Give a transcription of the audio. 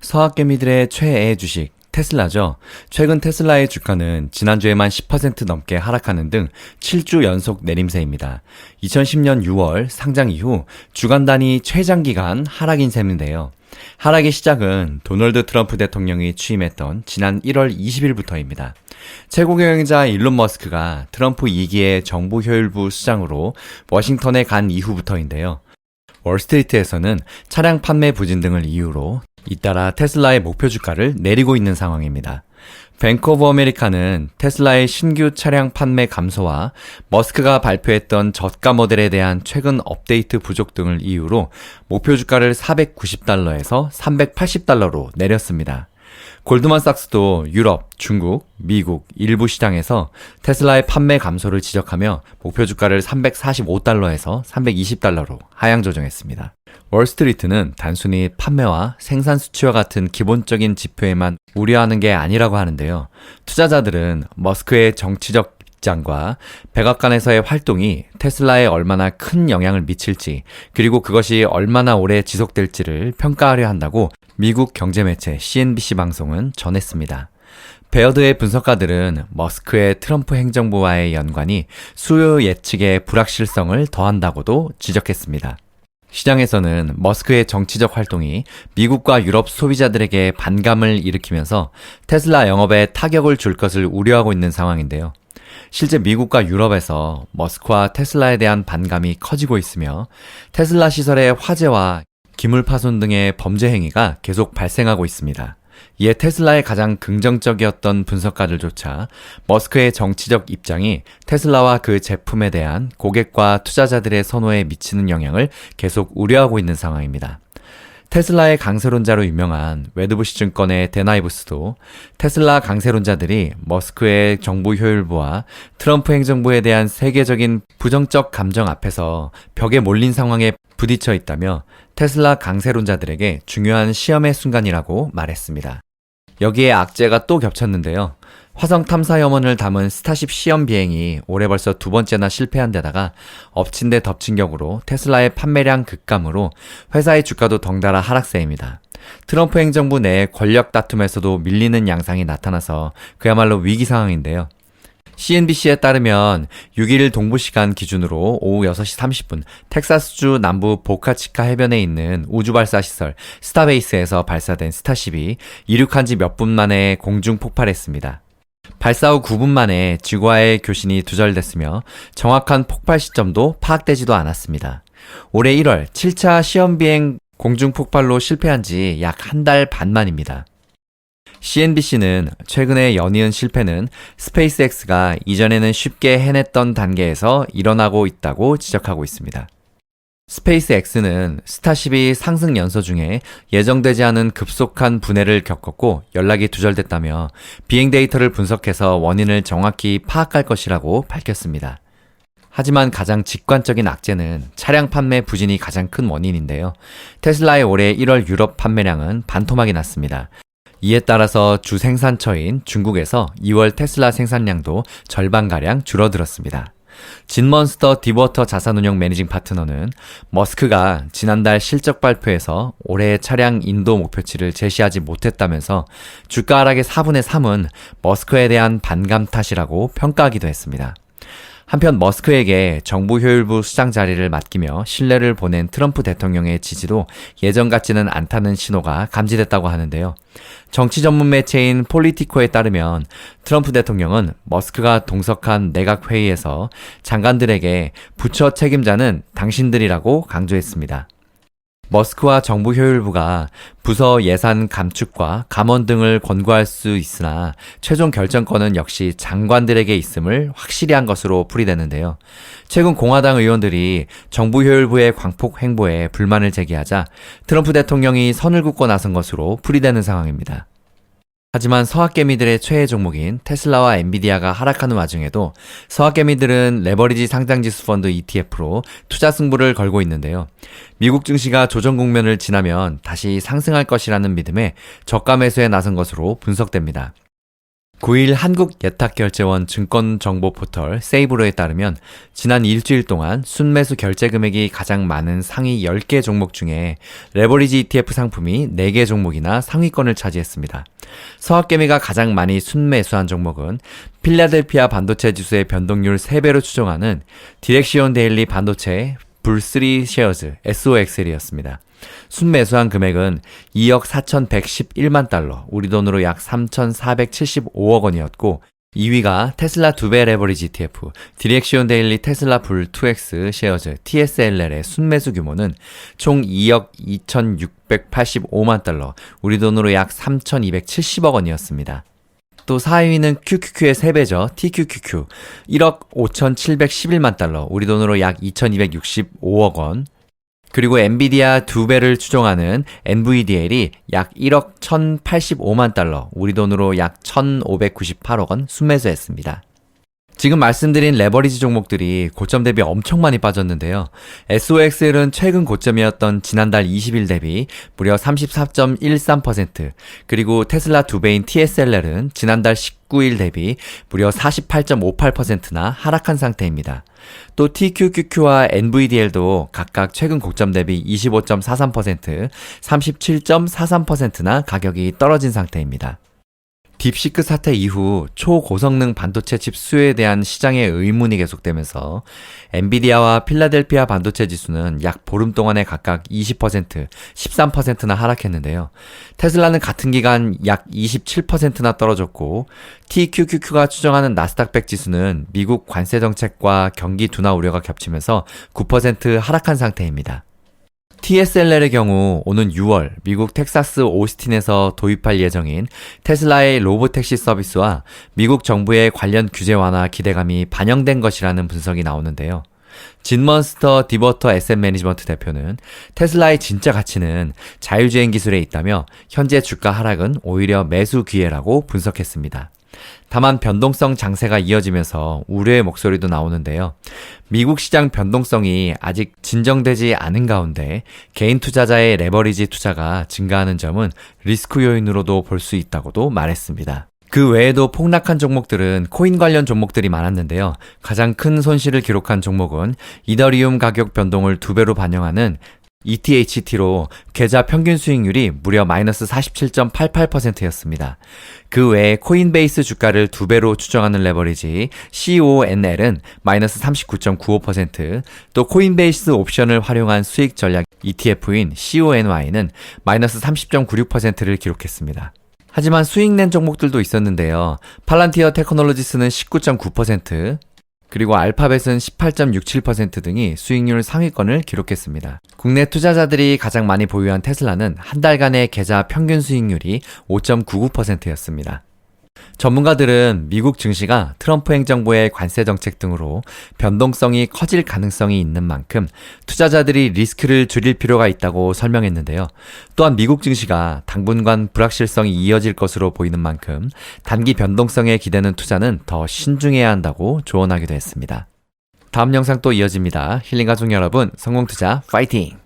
서학개미들의 최애 주식, 테슬라죠. 최근 테슬라의 주가는 지난주에만 10% 넘게 하락하는 등 7주 연속 내림세입니다. 2010년 6월 상장 이후 주간 단위 최장기간 하락인 셈인데요. 하락의 시작은 도널드 트럼프 대통령이 취임했던 지난 1월 20일부터입니다. 최고 경영자 일론 머스크가 트럼프 2기의 정부 효율부 수장으로 워싱턴에 간 이후부터인데요. 월스트리트에서는 차량 판매 부진 등을 이유로 잇따라 테슬라의 목표 주가를 내리고 있는 상황입니다. 뱅크 오브 아메리카는 테슬라의 신규 차량 판매 감소와 머스크가 발표했던 저가 모델에 대한 최근 업데이트 부족 등을 이유로 목표 주가를 490달러에서 380달러로 내렸습니다. 골드만삭스도 유럽, 중국, 미국 일부 시장에서 테슬라의 판매 감소를 지적하며 목표 주가를 345달러에서 320달러로 하향 조정했습니다. 월스트리트는 단순히 판매와 생산 수치와 같은 기본적인 지표에만 우려하는 게 아니라고 하는데요. 투자자들은 머스크의 정치적 입장과 백악관에서의 활동이 테슬라에 얼마나 큰 영향을 미칠지, 그리고 그것이 얼마나 오래 지속될지를 평가하려 한다고 미국 경제매체 CNBC 방송은 전했습니다. 베어드의 분석가들은 머스크의 트럼프 행정부와의 연관이 수요 예측의 불확실성을 더한다고도 지적했습니다. 시장에서는 머스크의 정치적 활동이 미국과 유럽 소비자들에게 반감을 일으키면서 테슬라 영업에 타격을 줄 것을 우려하고 있는 상황인데요. 실제 미국과 유럽에서 머스크와 테슬라에 대한 반감이 커지고 있으며 테슬라 시설의 화재와 기물 파손 등의 범죄 행위가 계속 발생하고 있습니다. 이에 테슬라의 가장 긍정적이었던 분석가들조차 머스크의 정치적 입장이 테슬라와 그 제품에 대한 고객과 투자자들의 선호에 미치는 영향을 계속 우려하고 있는 상황입니다. 테슬라의 강세론자로 유명한 웨드부시 증권의 데나이브스도 테슬라 강세론자들이 머스크의 정부 효율부와 트럼프 행정부에 대한 세계적인 부정적 감정 앞에서 벽에 몰린 상황에 부딪혀 있다며 테슬라 강세론자들에게 중요한 시험의 순간이라고 말했습니다. 여기에 악재가 또 겹쳤는데요. 화성 탐사 염원을 담은 스타쉽 시험 비행이 올해 벌써 두 번째나 실패한 데다가 엎친 데 덮친 격으로 테슬라의 판매량 급감으로 회사의 주가도 덩달아 하락세입니다. 트럼프 행정부 내 권력 다툼에서도 밀리는 양상이 나타나서 그야말로 위기 상황인데요. CNBC에 따르면 6일 동부 시간 기준으로 오후 6시 30분 텍사스주 남부 보카치카 해변에 있는 우주 발사 시설 스타베이스에서 발사된 스타쉽이 이륙한 지 몇 분 만에 공중 폭발했습니다. 발사 후 9분 만에 지구와의 교신이 두절됐으며 정확한 폭발 시점도 파악되지도 않았습니다. 올해 1월 7차 시험 비행 공중 폭발로 실패한 지 약 한 달 반 만입니다. CNBC는 최근의 연이은 실패는 스페이스X가 이전에는 쉽게 해냈던 단계에서 일어나고 있다고 지적하고 있습니다. 스페이스X는 스타쉽이 상승 연소 중에 예정되지 않은 급속한 분해를 겪었고 연락이 두절됐다며 비행 데이터를 분석해서 원인을 정확히 파악할 것이라고 밝혔습니다. 하지만 가장 직관적인 악재는 차량 판매 부진이 가장 큰 원인인데요. 테슬라의 올해 1월 유럽 판매량은 반토막이 났습니다. 이에 따라서 주 생산처인 중국에서 2월 테슬라 생산량도 절반가량 줄어들었습니다. 진먼스터 딥워터 자산운용 매니징 파트너는 머스크가 지난달 실적 발표에서 올해 차량 인도 목표치를 제시하지 못했다면서 주가 하락의 4분의 3은 머스크에 대한 반감 탓이라고 평가하기도 했습니다. 한편 머스크에게 정부 효율부 수장 자리를 맡기며 신뢰를 보낸 트럼프 대통령의 지지도 예전 같지는 않다는 신호가 감지됐다고 하는데요. 정치 전문 매체인 폴리티코에 따르면 트럼프 대통령은 머스크가 동석한 내각 회의에서 장관들에게 부처 책임자는 당신들이라고 강조했습니다. 머스크와 정부 효율부가 부서 예산 감축과 감원 등을 권고할 수 있으나 최종 결정권은 역시 장관들에게 있음을 확실히 한 것으로 풀이되는데요. 최근 공화당 의원들이 정부 효율부의 광폭 행보에 불만을 제기하자 트럼프 대통령이 선을 긋고 나선 것으로 풀이되는 상황입니다. 하지만 서학개미들의 최애 종목인 테슬라와 엔비디아가 하락하는 와중에도 서학개미들은 레버리지 상장지수 펀드 ETF로 투자 승부를 걸고 있는데요. 미국 증시가 조정 국면을 지나면 다시 상승할 것이라는 믿음에 저가 매수에 나선 것으로 분석됩니다. 9일 한국예탁결제원 증권정보포털 세이브로에 따르면 지난 일주일 동안 순매수 결제 금액이 가장 많은 상위 10개 종목 중에 레버리지 ETF 상품이 4개 종목이나 상위권을 차지했습니다. 서학개미가 가장 많이 순매수한 종목은 필라델피아 반도체 지수의 변동률 3배로 추정하는 디렉시온 데일리 반도체 불3 쉐어즈 SOXL이었습니다. 순매수한 금액은 2억 4,111만 달러, 우리 돈으로 약 3,475억 원이었고 2위가 테슬라 2배 레버리지 ETF, 디렉시온 데일리 테슬라 불 2X 쉐어즈 TSLL의 순매수 규모는 총 2억 2,685만 달러, 우리 돈으로 약 3,270억 원이었습니다. 또 4위는 QQQ의 3배죠. TQQQ 1억 5,711만 달러, 우리 돈으로 약 2,265억 원. 그리고 엔비디아 2배를 추정하는 NVDL이 약 1억 1,085만 달러, 우리 돈으로 약 1,598억 원 순매수했습니다. 지금 말씀드린 레버리지 종목들이 고점 대비 엄청 많이 빠졌는데요. SOXL은 최근 고점이었던 지난달 20일 대비 무려 34.13%, 그리고 테슬라 2배인 TSLL은 지난달 19일 대비 무려 48.58%나 하락한 상태입니다. 또 TQQQ와 NVDL도 각각 최근 고점 대비 25.43%, 37.43%나 가격이 떨어진 상태입니다. 딥시크 사태 이후 초고성능 반도체 칩 수요에 대한 시장의 의문이 계속되면서 엔비디아와 필라델피아 반도체 지수는 약 보름 동안에 각각 20%, 13%나 하락했는데요. 테슬라는 같은 기간 약 27%나 떨어졌고 TQQQ가 추정하는 나스닥 100 지수는 미국 관세 정책과 경기 둔화 우려가 겹치면서 9% 하락한 상태입니다. TSLL의 경우 오는 6월 미국 텍사스 오스틴에서 도입할 예정인 테슬라의 로보택시 서비스와 미국 정부의 관련 규제 완화 기대감이 반영된 것이라는 분석이 나오는데요. 진먼스터 디버터 에셋 매니지먼트 대표는 테슬라의 진짜 가치는 자율주행 기술에 있다며 현재 주가 하락은 오히려 매수 기회라고 분석했습니다. 다만 변동성 장세가 이어지면서 우려의 목소리도 나오는데요. 미국 시장 변동성이 아직 진정되지 않은 가운데 개인 투자자의 레버리지 투자가 증가하는 점은 리스크 요인으로도 볼 수 있다고도 말했습니다. 그 외에도 폭락한 종목들은 코인 관련 종목들이 많았는데요. 가장 큰 손실을 기록한 종목은 이더리움 가격 변동을 2배로 반영하는 ETHT로 계좌 평균 수익률이 무려 마이너스 47.88%였습니다. 그 외에 코인베이스 주가를 2배로 추정하는 레버리지 CONL은 마이너스 39.95%, 또 코인베이스 옵션을 활용한 수익 전략 ETF인 CONY는 마이너스 30.96%를 기록했습니다. 하지만 수익낸 종목들도 있었는데요. 팔란티어 테크놀로지스는 19.9%, 그리고 알파벳은 18.67% 등이 수익률 상위권을 기록했습니다. 국내 투자자들이 가장 많이 보유한 테슬라는 한 달간의 계좌 평균 수익률이 5.99%였습니다. 전문가들은 미국 증시가 트럼프 행정부의 관세 정책 등으로 변동성이 커질 가능성이 있는 만큼 투자자들이 리스크를 줄일 필요가 있다고 설명했는데요. 또한 미국 증시가 당분간 불확실성이 이어질 것으로 보이는 만큼 단기 변동성에 기대는 투자는 더 신중해야 한다고 조언하기도 했습니다. 다음 영상 또 이어집니다. 힐링가족 여러분, 성공투자 파이팅!